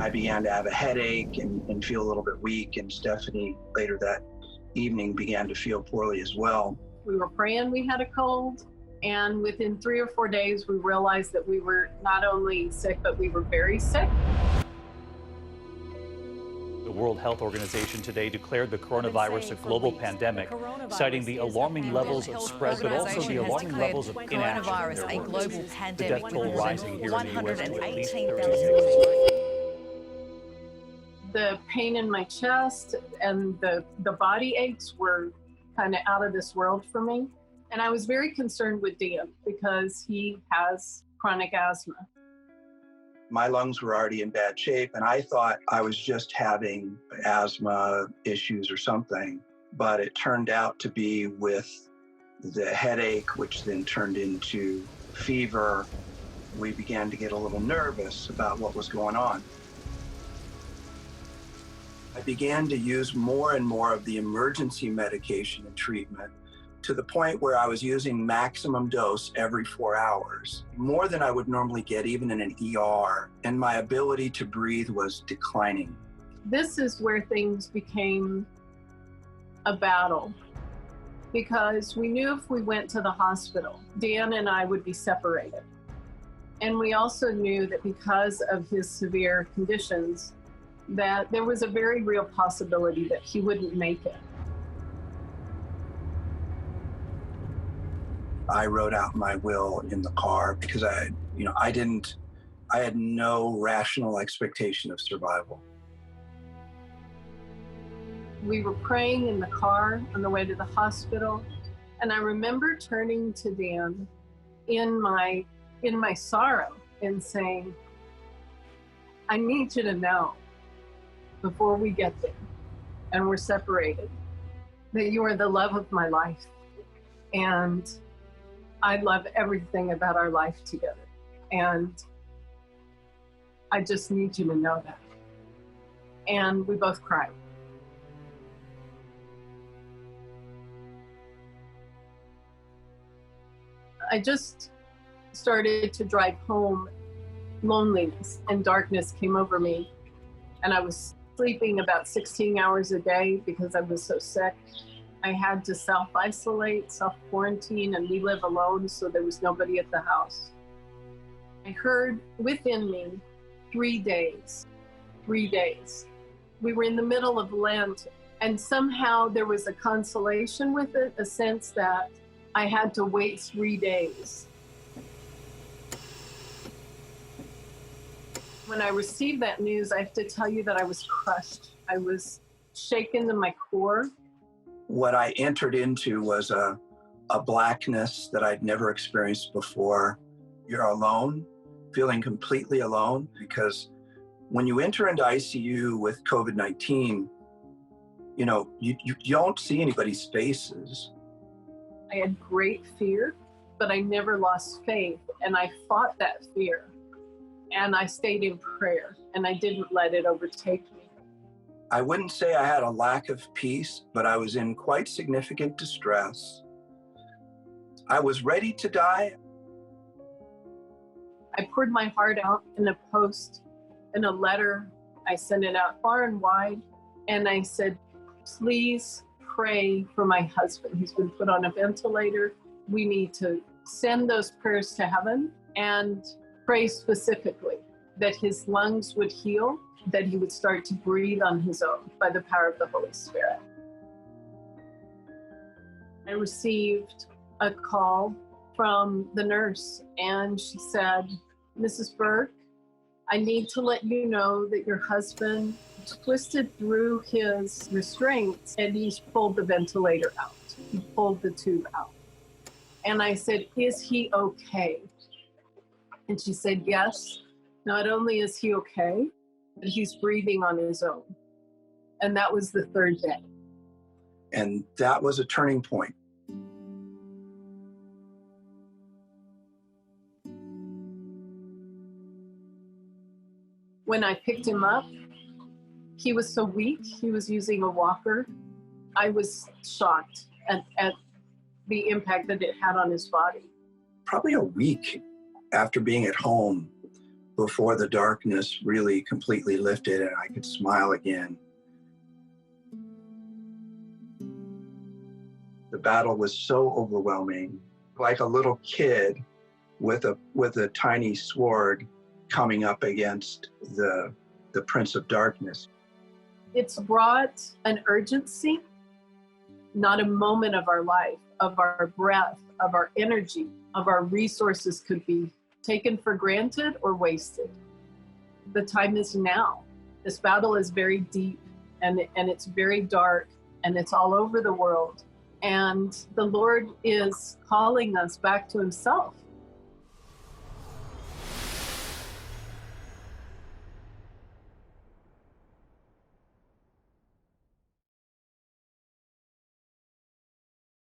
I began to have a headache and feel a little bit weak, and Stephanie later that evening began to feel poorly as well. We were praying we had a cold, and within 3 or 4 days, we realized that we were not only sick, but we were very sick. The World Health Organization today declared the coronavirus a global pandemic, citing the alarming levels of spread, but also the alarming levels of inaction. Coronavirus a global pandemic, the death toll rising here in the U.S. to at least 118,000. The pain in my chest and the body aches were kind of out of this world for me. And I was very concerned with Dan because he has chronic asthma. My lungs were already in bad shape, and I thought I was just having asthma issues or something. But it turned out to be with the headache, which then turned into fever. We began to get a little nervous about what was going on. I began to use more and more of the emergency medication and treatment, to the point where I was using maximum dose every 4 hours, more than I would normally get even in an ER, and my ability to breathe was declining. This is where things became a battle, because we knew if we went to the hospital, Dan and I would be separated. And we also knew that because of his severe conditions, that there was a very real possibility that he wouldn't make it. I wrote out my will in the car because I had no rational expectation of survival. We were praying in the car on the way to the hospital, and I remember turning to Dan in my sorrow and saying, I need you to know before we get there and we're separated, that you are the love of my life. And I love everything about our life together. And I just need you to know that. And we both cried. I just started to drive home. Loneliness and darkness came over me. And I was sleeping about 16 hours a day because I was so sick. I had to self-isolate, self-quarantine, and we live alone, so there was nobody at the house. I heard within me 3 days. 3 days. We were in the middle of Lent, and somehow there was a consolation with it, a sense that I had to wait 3 days. When I received that news, I have to tell you that I was crushed. I was shaken to my core. What I entered into was a blackness that I'd never experienced before. You're alone, feeling completely alone, because when you enter into ICU with COVID-19, you don't see anybody's faces. I had great fear, but I never lost faith, and I fought that fear. And I stayed in prayer, and I didn't let it overtake me. I wouldn't say I had a lack of peace, but I was in quite significant distress. I was ready to die. I poured my heart out in a post, in a letter. I sent it out far and wide, and I said, please pray for my husband. He's been put on a ventilator. We need to send those prayers to heaven and pray specifically that his lungs would heal, that he would start to breathe on his own by the power of the Holy Spirit. I received a call from the nurse, and she said, Mrs. Burke, I need to let you know that your husband twisted through his restraints and he's pulled the ventilator out. He pulled the tube out. And I said, is he okay? And she said, yes, not only is he okay, but he's breathing on his own. And that was the 3rd day. And that was a turning point. When I picked him up, he was so weak, he was using a walker. I was shocked at the impact that it had on his body. Probably a week after being at home before the darkness really completely lifted and I could smile again. The battle was so overwhelming, like a little kid with a tiny sword coming up against the Prince of Darkness. It's brought an urgency, not a moment of our life, of our breath, of our energy, of our resources could be taken for granted or wasted. The time is now. This battle is very deep and it's very dark and it's all over the world. And the Lord is calling us back to himself.